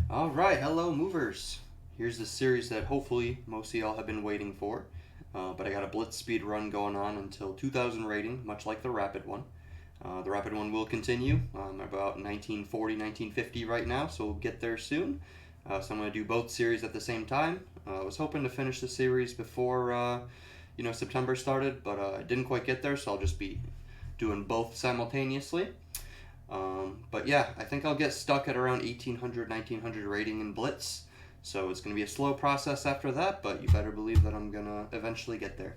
Alright, hello movers. Here's the series that hopefully most of y'all have been waiting for. But I got a Blitz speed run going on until 2000 rating, much like the Rapid one. The Rapid one will continue. I'm about 1940, 1950 right now, so we'll get there soon. So I'm going to do both series at the same time. I was hoping to finish the series before September started, but I didn't quite get there, so I'll just be doing both simultaneously. But yeah, I think I'll get stuck at around 1800, 1900 rating in Blitz. So it's going to be a slow process after that, but you better believe that I'm going to eventually get there.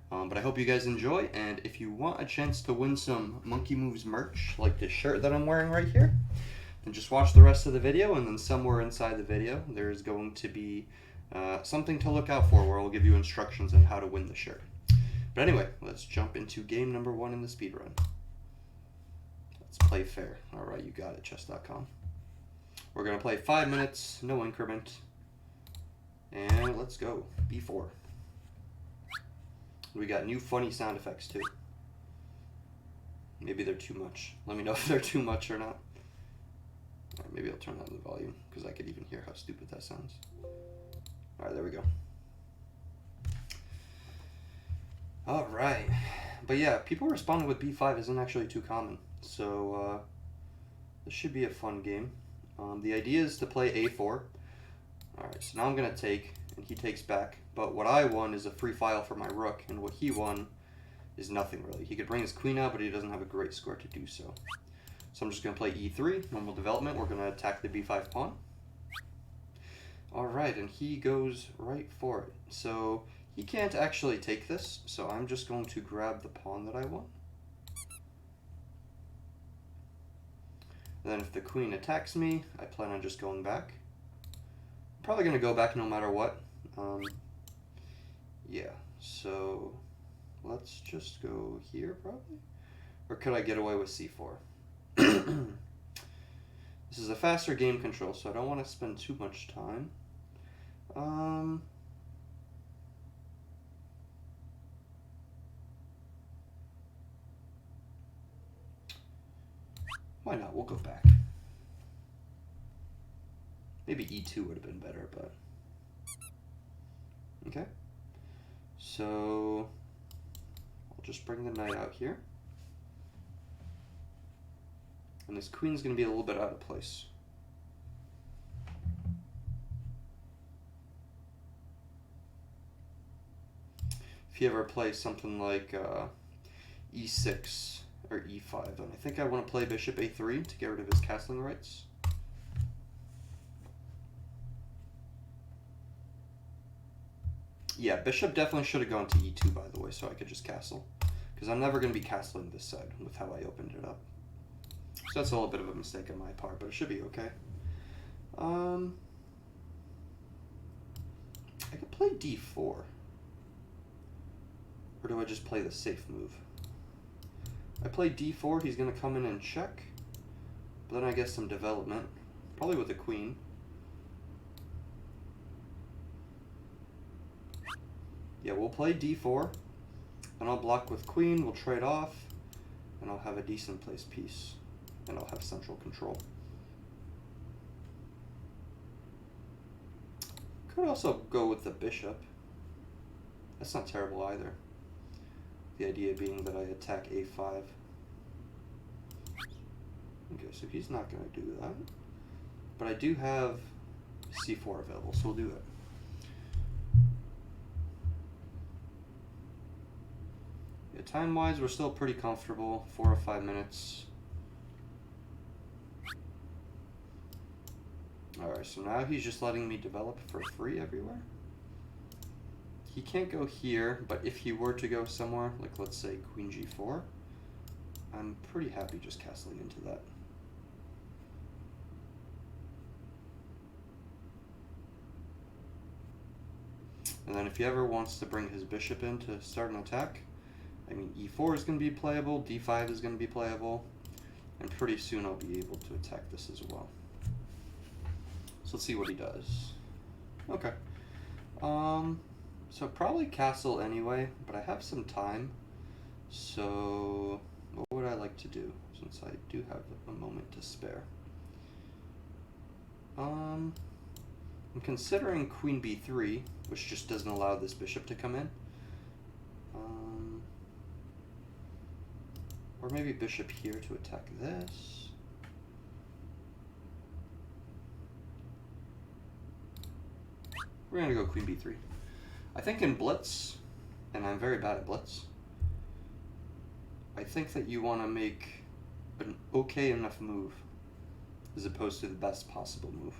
But I hope you guys enjoy, and if you want a chance to win some Monkey Moves merch, like this shirt that I'm wearing right here, then just watch the rest of the video, and then somewhere inside the video there is going to be something to look out for where I'll give you instructions on how to win the shirt. But anyway, let's jump into game number 1 in the speedrun. Let's play fair. Alright, you got it, chess.com. We're going to play 5 minutes, no increment. And let's go. B4. We got new funny sound effects too. Maybe they're too much. Let me know if they're too much or not. Alright, maybe I'll turn down the volume because I could even hear how stupid that sounds. Alright, there we go. Alright. But yeah, people responding with B5 isn't actually too common. So this should be a fun game. The idea is to play A4. Alright, so now I'm going to take, and he takes back. But what I won is a free file for my rook, and what he won is nothing really. He could bring his queen out, but he doesn't have a great score to do so. So I'm just going to play E3, normal development. We're going to attack the B5 pawn. Alright, and he goes right for it. So he can't actually take this, so I'm just going to grab the pawn that I want. And then if the queen attacks me, I plan on just going back. I'm probably going to go back no matter what. Yeah, so let's just go here probably. Or could I get away with C4? This is a faster game control, so I don't want to spend too much time. Why not? We'll go back. Maybe E2 would have been better, but... Okay. So... I'll just bring the knight out here. And this queen's going to be a little bit out of place. If you ever play something like E6 or E5, then I think I want to play bishop A3 to get rid of his castling rights. Yeah, bishop definitely should have gone to E2, by the way, so I could just castle. Because I'm never going to be castling this side with how I opened it up. So that's a little bit of a mistake on my part, but it should be okay. I could play D4. Or do I just play the safe move? I play D4, he's going to come in and check. But then I guess some development. Probably with the queen. Yeah, we'll play D4. And I'll block with queen, we'll trade off. And I'll have a decent placed piece. And I'll have central control. Could also go with the bishop. That's not terrible either. The idea being that I attack A5. Okay, so he's not going to do that. But I do have C4 available, so we'll do it. Yeah, time-wise, we're still pretty comfortable. 4 or 5 minutes. Alright, so now he's just letting me develop for free everywhere. He can't go here, but if he were to go somewhere, like let's say Queen G4, I'm pretty happy just castling into that. And then if he ever wants to bring his bishop in to start an attack, I mean E4 is going to be playable, D5 is going to be playable, and pretty soon I'll be able to attack this as well. So let's see what he does. Okay. So probably castle anyway, but I have some time. So what would I like to do since I do have a moment to spare? I I'm considering queen b3, which just doesn't allow this bishop to come in. Or maybe bishop here to attack this. We're gonna go queen b3. I think in Blitz, and I'm very bad at Blitz, I think that you want to make an okay enough move as opposed to the best possible move.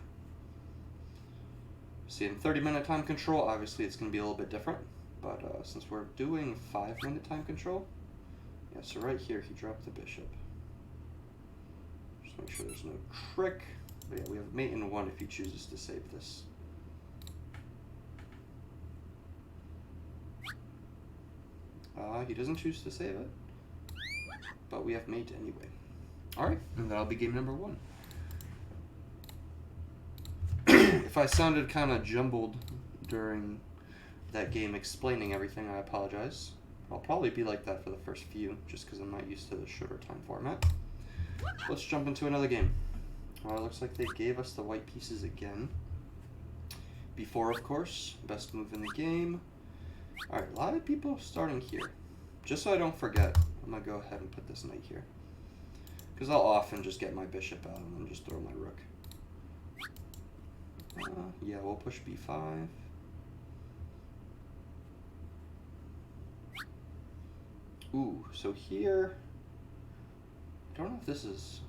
See, in 30-minute time control, obviously it's going to be a little bit different, but since we're doing 5-minute time control, yeah, so right here he dropped the bishop. Just make sure there's no trick. But yeah, we have mate in 1 if he chooses to save this. He doesn't choose to save it, but we have mate anyway. Alright, and that'll be game number 1. If I sounded kind of jumbled during that game explaining everything, I apologize. I'll probably be like that for the first few, just because I'm not used to the shorter time format. Let's jump into another game. Looks like they gave us the white pieces again. B4, of course, best move in the game. Alright, a lot of people starting here. Just so I don't forget, I'm going to go ahead and put this knight here. Because I'll often just get my bishop out and then just throw my rook. Yeah, we'll push b5. Ooh, so here, I don't know if this is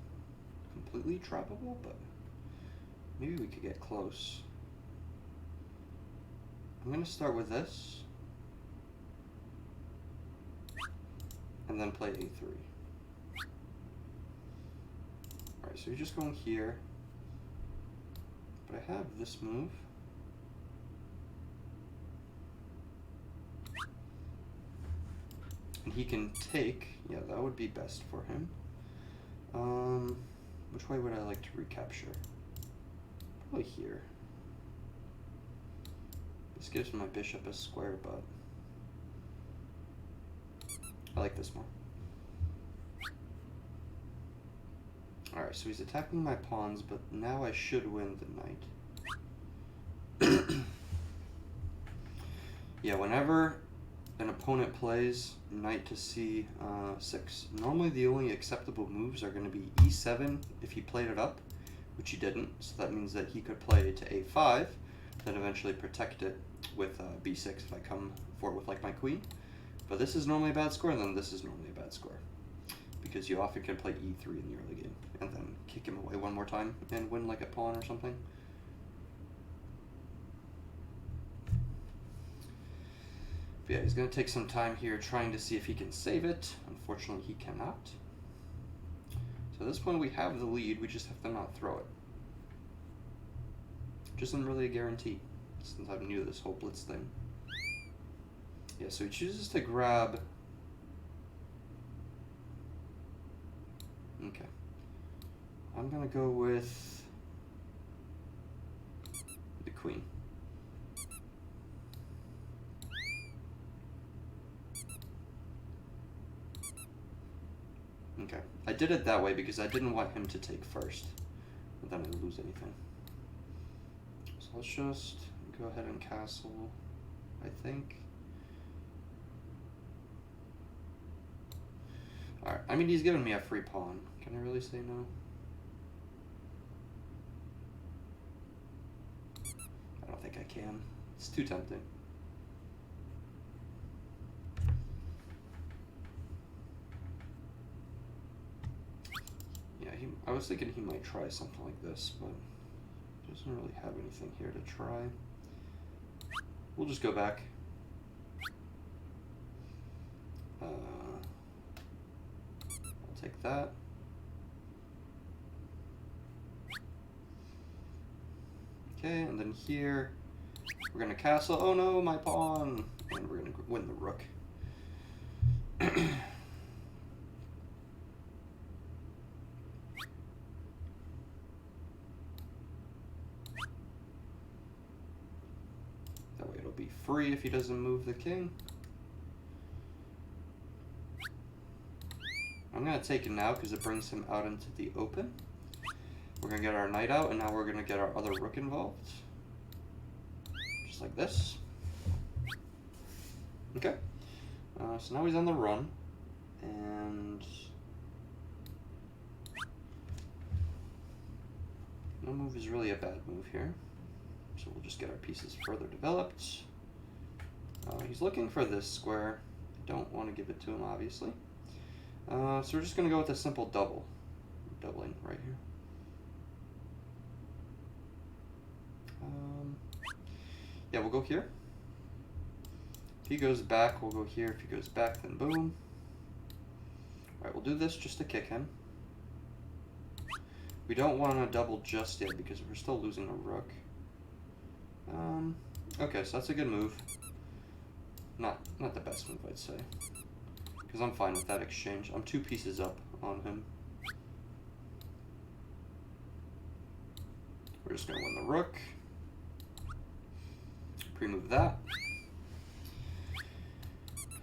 completely trappable, but maybe we could get close. I'm going to start with this, and then play a3. Alright, so you're just going here, but I have this move. And he can take, yeah, that would be best for him. Which way would I like to recapture? Probably here. This gives my bishop a square, but I like this more. Alright, so he's attacking my pawns, but now I should win the knight. Yeah, whenever an opponent plays knight to c6, normally the only acceptable moves are going to be e7 if he played it up, which he didn't, so that means that he could play to a5, then eventually protect it with b6 if I come for it with like my queen. But this is normally a bad score, and then this is normally a bad score, because you often can play e3 in the early game, and then kick him away one more time and win like a pawn or something. But yeah, he's going to take some time here trying to see if he can save it. Unfortunately, he cannot. So at this point, we have the lead. We just have to not throw it. Which isn't really a guarantee, since I'm new to this whole Blitz thing. Yeah, so he chooses to grab... Okay. I'm going to go with the queen. Okay, I did it that way because I didn't want him to take first, and then I lose anything. So let's just go ahead and castle, I think. Alright, I mean, he's giving me a free pawn. Can I really say no? I don't think I can. It's too tempting. I was thinking he might try something like this, but doesn't really have anything here to try. We'll just go back. I'll take that. Okay, and then here we're gonna castle. Oh no, my pawn! And we're gonna win the rook. Be free if he doesn't move the king. I'm going to take it now because it brings him out into the open. We're going to get our knight out, and now we're going to get our other rook involved. Just like this. Okay. So now he's on the run. And no move is really a bad move here. So we'll just get our pieces further developed. He's looking for this square. I don't want to give it to him, obviously. So we're just going to go with a simple double. Doubling right here. Yeah, we'll go here. If he goes back, we'll go here. If he goes back, then boom. Alright, we'll do this just to kick him. We don't want to double just yet because we're still losing a rook. Okay, so that's a good move. Not the best move, I'd say. Because I'm fine with that exchange. I'm 2 pieces up on him. We're just going to win the rook. Pre-move that.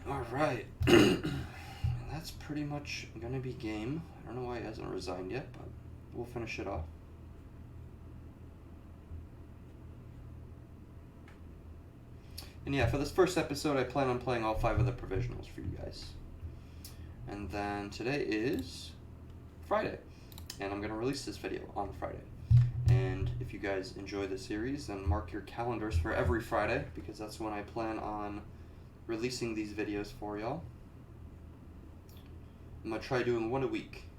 Alright. That's pretty much going to be game. I don't know why he hasn't resigned yet, but we'll finish it off. And yeah, for this first episode, I plan on playing all 5 of the provisionals for you guys. And then today is Friday, and I'm going to release this video on Friday. And if you guys enjoy the series, then mark your calendars for every Friday, because that's when I plan on releasing these videos for y'all. I'm going to try doing 1 a week,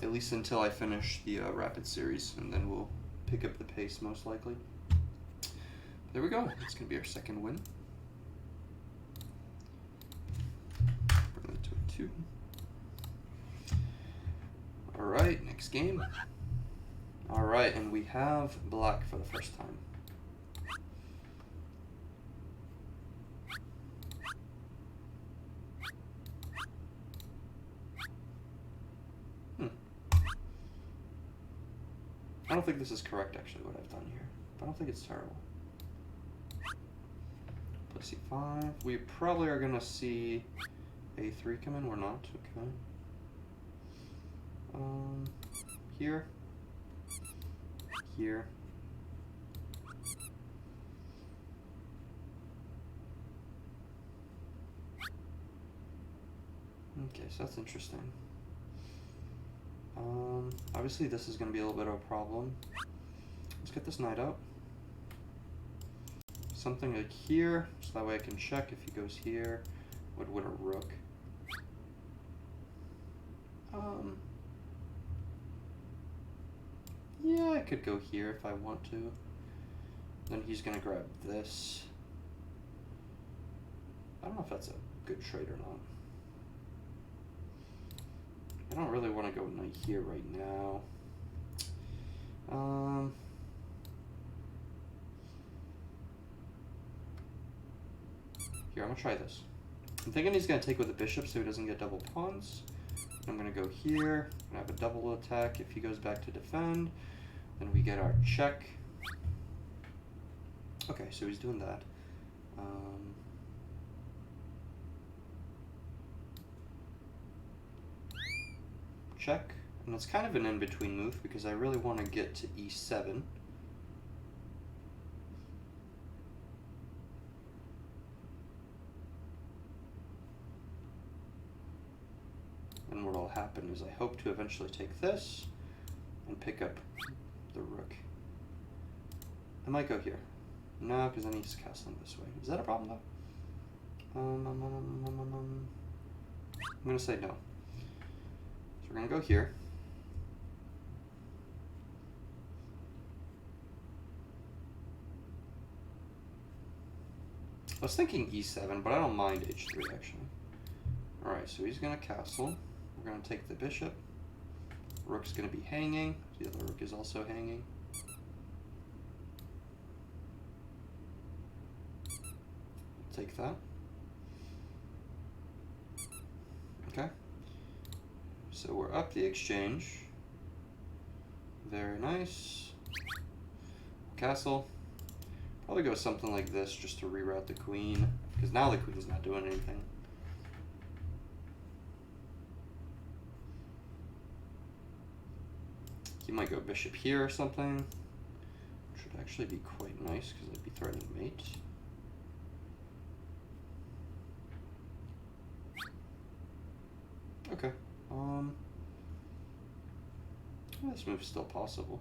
at least until I finish the Rapid series, and then we'll pick up the pace most likely. There we go. It's going to be our second win. Bring that to a 2. Alright, next game. Alright, and we have black for the first time. I don't think this is correct, actually, what I've done here. But I don't think it's terrible. Let's see, 5. We probably are going to see A3 come in. We're not. Okay. Here. Here. Okay, so that's interesting. Obviously this is going to be a little bit of a problem. Let's get this knight out. Something like here, so that way I can check if he goes here. Would win a rook. Yeah, I could go here if I want to. Then he's going to grab this. I don't know if that's a good trade or not. I don't really want to go knight here right now. Here, I'm going to try this. I'm thinking he's going to take with the bishop so he doesn't get double pawns. I'm going to go here. I'm going to have a double attack if he goes back to defend. Then we get our check. Okay, so he's doing that. Check. And it's kind of an in-between move because I really want to get to E7. And what will happen is I hope to eventually take this and pick up the rook. I might go here. No, because then he's castling this way. Is that a problem though? I'm going to say no. So we're going to go here. I was thinking E7, but I don't mind H3 actually. Alright, so he's going to castle. We're going to take the bishop. Rook's going to be hanging. The other rook is also hanging. Take that. Okay. So we're up the exchange. Very nice. Castle. Probably go something like this just to reroute the queen, because now the queen's not doing anything. he might go bishop here or something. Which would actually be quite nice because I'd be threatening mate. Okay. This move's still possible.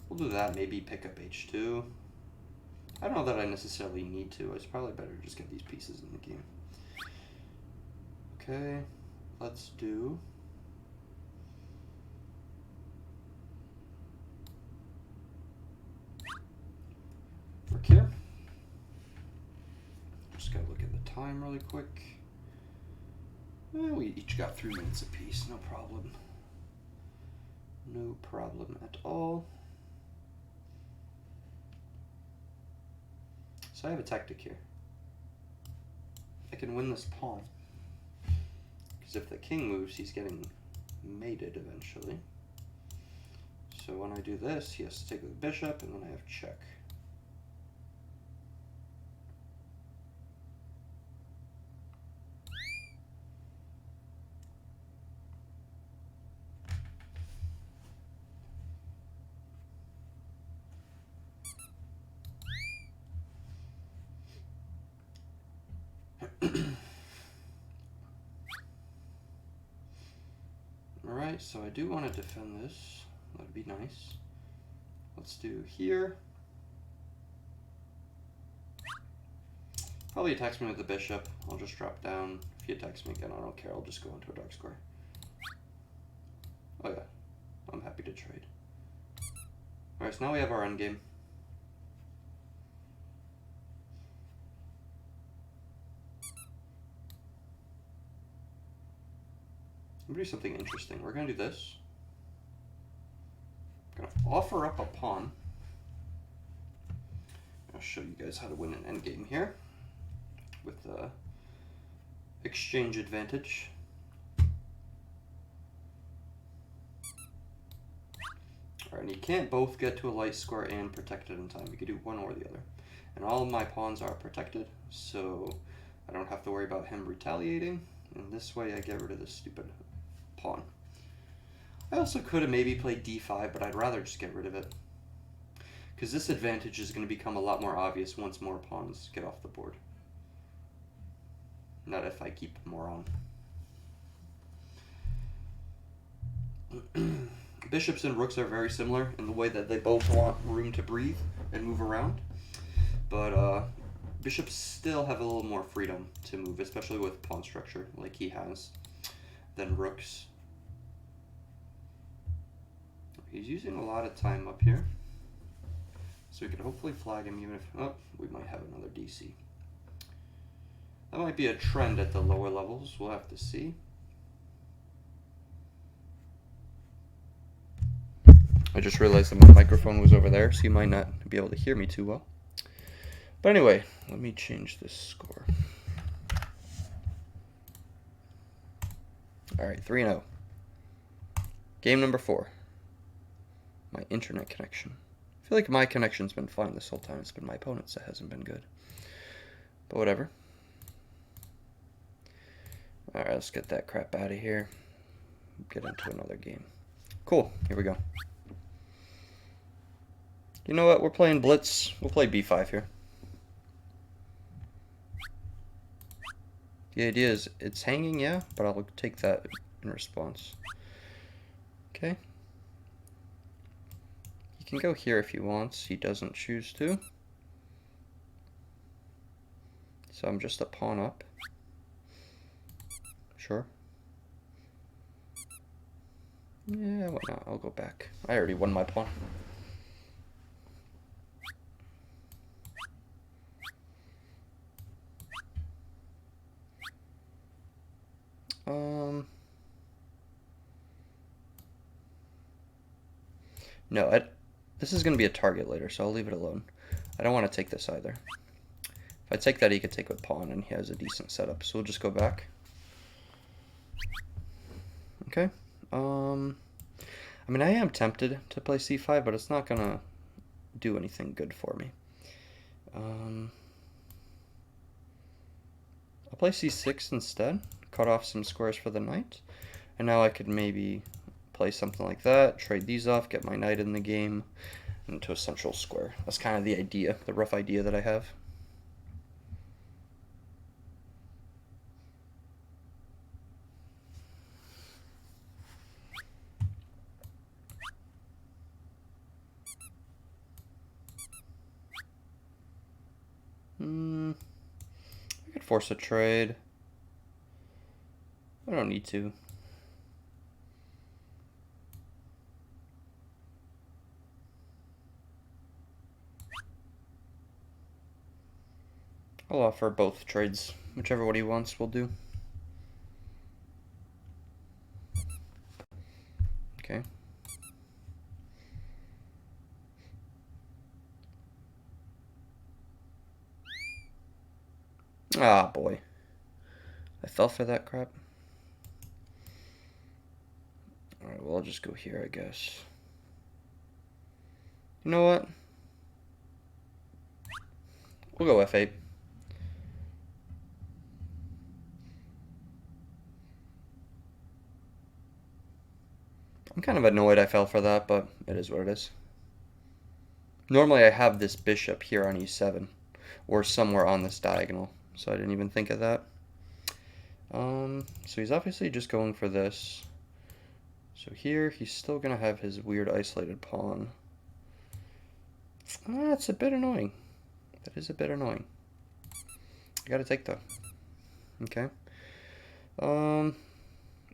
We'll do that, maybe pick up h2. I don't know that I necessarily need to. It's probably better to just get these pieces in the game. Okay, let's do... Rook here. Just gotta look at the time really quick. Well, we each got 3 minutes apiece, no problem. No problem at all. So I have a tactic here. I can win this pawn. Because if the king moves, he's getting mated eventually. So when I do this, he has to take with the bishop, and then I have check. Alright, so I do want to defend this. That'd be nice. Let's do here. Probably attacks me with the bishop. I'll just drop down. If he attacks me again, I don't care. I'll just go into a dark square. Oh yeah, I'm happy to trade. Alright, so now we have our endgame. I'm gonna do something interesting. We're gonna do this. I'm gonna offer up a pawn. I'll show you guys how to win an endgame here with the exchange advantage. Alright, and you can't both get to a light square and protect it in time. You can do one or the other. And all of my pawns are protected, so I don't have to worry about him retaliating. And this way I get rid of this stupid pawn. I also could have maybe played d5, but I'd rather just get rid of it. Because this advantage is going to become a lot more obvious once more pawns get off the board. Not if I keep more on. Bishops and rooks are very similar in the way that they both want room to breathe and move around. But bishops still have a little more freedom to move, especially with pawn structure like he has, than rooks. He's using a lot of time up here, so we could hopefully flag him even if, oh, we might have another DC. That might be a trend at the lower levels, we'll have to see. I just realized that my microphone was over there, so you might not be able to hear me too well. But anyway, let me change this score. Alright, 3-0. Game number 4. My internet connection. I feel like my connection's been fine this whole time. It's been my opponent's that hasn't been good. But whatever. Alright, let's get that crap out of here. Get into another game. Cool, here we go. You know what, we're playing Blitz. We'll play b5 here. The idea is it's hanging, yeah, but I'll take that in response. Okay. He can go here if he wants. He doesn't choose to. So I'm just a pawn up. Sure. Yeah, why not? I'll go back. I already won my pawn. No, this is going to be a target later, so I'll leave it alone. I don't want to take this either. If I take that, he could take with pawn, and he has a decent setup, so we'll just go back. Okay. I mean, I am tempted to play c5, but it's not going to do anything good for me. I'll play c6 instead, cut off some squares for the knight, and now I could maybe play play something like that, trade these off, get my knight in the game into a central square. That's kind of the idea, the rough idea that I have. I could force a trade. I don't need to. I'll offer both trades. Whichever one he wants will do. Okay. Ah, boy. I fell for that crap. Alright, well, I'll just go here, I guess. You know what? We'll go F8. I'm kind of annoyed I fell for that, but it is what it is. Normally I have this bishop here on e7, or somewhere on this diagonal, so I didn't even think of that. So he's obviously just going for this. So here, he's still going to have his weird isolated pawn. That's a bit annoying. That is a bit annoying. I gotta take though. Okay.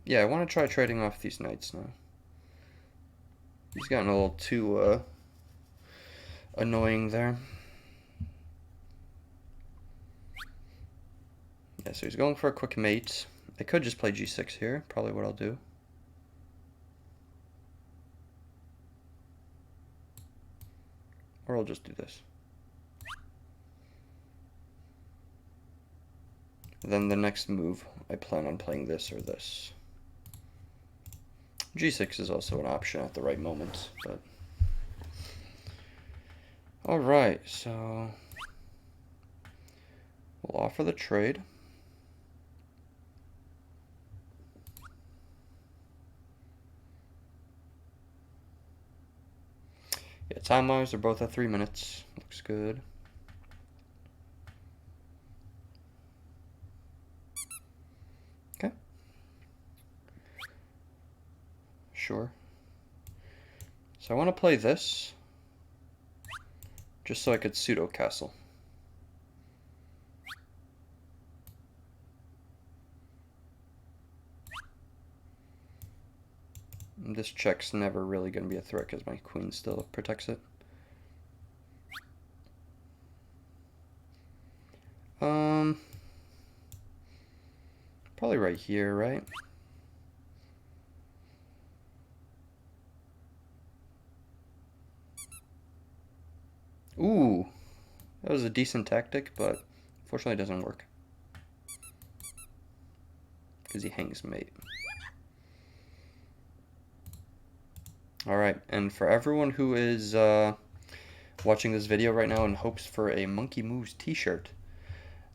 Yeah, I want to try trading off these knights now. He's gotten a little too annoying there. Yeah, so he's going for a quick mate. I could just play g6 here, probably what I'll do. Or I'll just do this. Then the next move, I plan on playing this or this. g6 is also an option at the right moment, but... Alright, so... we'll offer the trade. Yeah, time-wise, they're both at 3 minutes. Looks good. Okay. Sure. So I want to play this, just so I could pseudo-castle. This check's never really going to be a threat because my queen still protects it. Probably right here, right? Ooh, that was a decent tactic, but unfortunately it doesn't work. Because he hangs mate. Alright, and for everyone who is watching this video right now and hopes for a Monkey Moves t-shirt,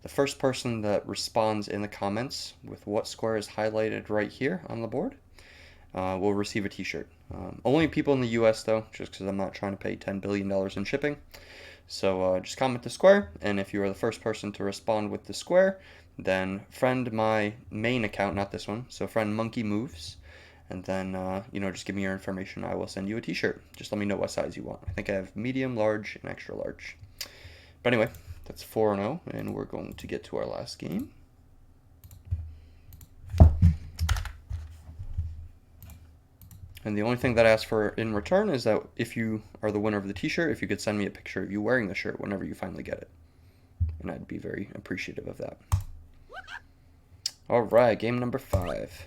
the first person that responds in the comments with what square is highlighted right here on the board will receive a t-shirt. Only people in the US though, just because I'm not trying to pay $10 billion in shipping. So just comment the square, and if you are the first person to respond with the square, then friend my main account, not this one, so friend Monkey Moves, and then, you know, just give me your information. I will send you a t-shirt. Just let me know what size you want. I think I have medium, large, and extra large. But anyway, that's 4-0, and we're going to get to our last game. And the only thing that I ask for in return is that if you are the winner of the t-shirt, if you could send me a picture of you wearing the shirt whenever you finally get it. And I'd be very appreciative of that. All right, game number 5.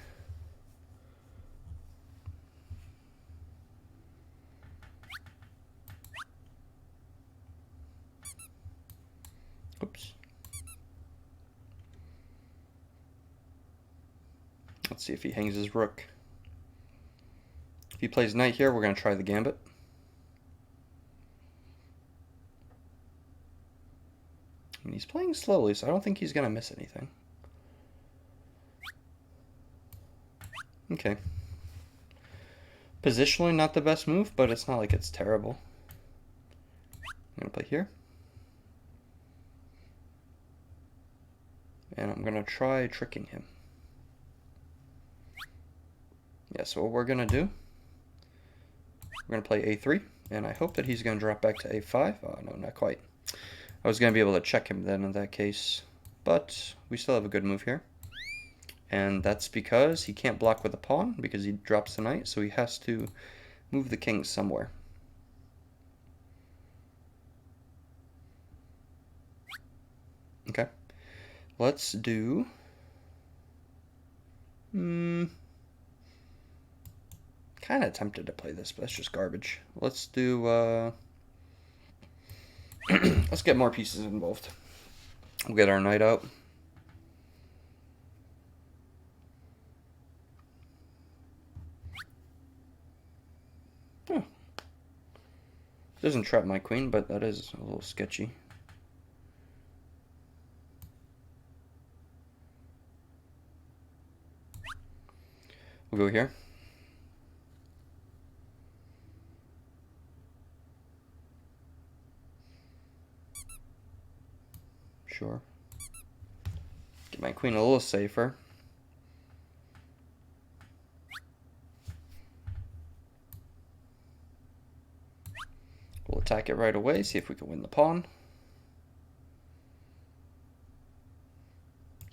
Oops. Let's see if he hangs his rook. If he plays knight here, we're going to try the gambit. And he's playing slowly, so I don't think he's going to miss anything. Okay. Positionally, not the best move, but it's not like it's terrible. I'm going to play here. And I'm going to try tricking him. Yeah, so what we're going to do, we're going to play a3, and I hope that he's going to drop back to a5. Oh, no, not quite. I was going to be able to check him then in that case, but we still have a good move here. And that's because he can't block with a pawn because he drops the knight, so he has to move the king somewhere. Okay, let's do... kind of tempted to play this, but that's just garbage. Let's do... let's get more pieces involved. We'll get our knight out. Oh. Doesn't trap my queen, but that is a little sketchy. We'll go here. Sure. Get my queen a little safer. We'll attack it right away, see if we can win the pawn.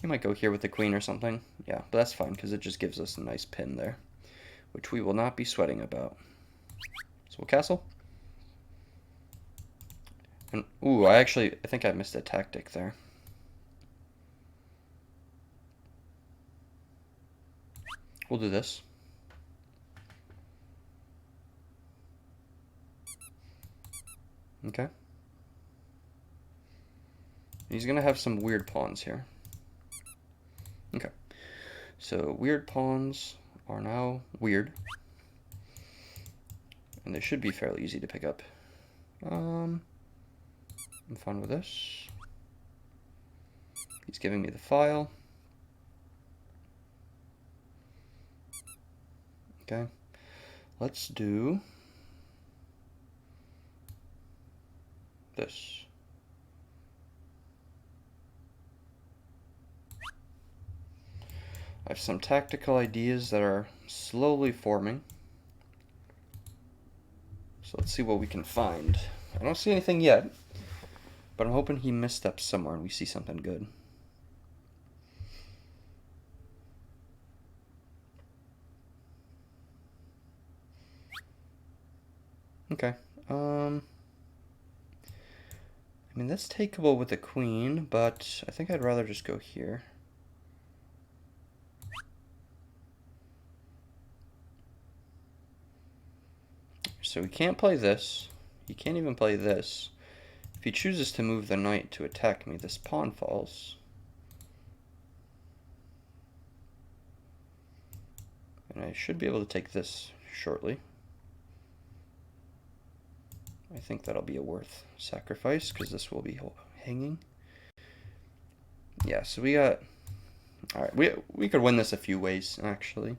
You might go here with the queen or something. Yeah, but that's fine because it just gives us a nice pin there, which we will not be sweating about. So we'll castle. And, ooh, I think I missed a tactic there. We'll do this. Okay. He's going to have some weird pawns here. Okay. So weird pawns are now weird. And they should be fairly easy to pick up. I'm fine with this. He's giving me the file. Okay. Let's do this. I have some tactical ideas that are slowly forming. So let's see what we can find. I don't see anything yet, but I'm hoping he missteps somewhere and we see something good. Okay. I mean, that's takeable with the queen, but I think I'd rather just go here. So he can't play this. He can't even play this. If he chooses to move the knight to attack me, this pawn falls. And I should be able to take this shortly. I think that'll be a worth sacrifice because this will be hanging. Yeah, so we got... Alright, we could win this a few ways, actually.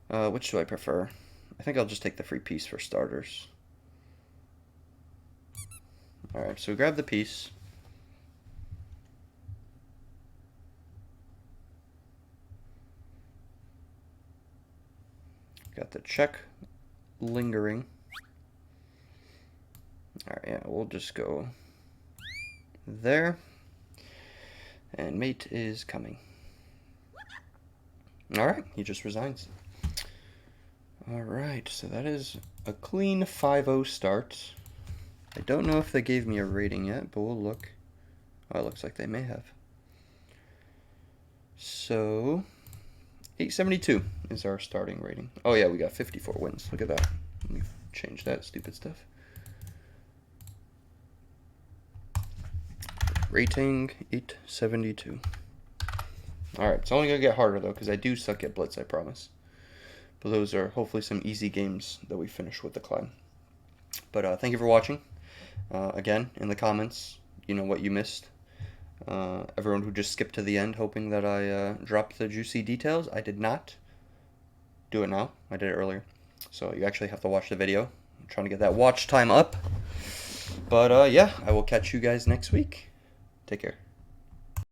Which do I prefer? I think I'll just take the free piece for starters. Alright, so we grab the piece. Got the check lingering. Alright, yeah, we'll just go there. And mate is coming. Alright, he just resigns. Alright, so that is a clean 5-0 start. I don't know if they gave me a rating yet, but we'll look. Oh, it looks like they may have. So, 872 is our starting rating. Oh yeah, we got 54 wins. Look at that. Let me change that stupid stuff. Rating 872. Alright, it's only going to get harder though, because I do suck at Blitz, I promise. But those are hopefully some easy games that we finish with the clan. But thank you for watching. Again, in the comments, you know what you missed. Everyone who just skipped to the end hoping that I dropped the juicy details, I did not do it now. I did it earlier. So you actually have to watch the video. I'm trying to get that watch time up. But yeah, I will catch you guys next week. Take care.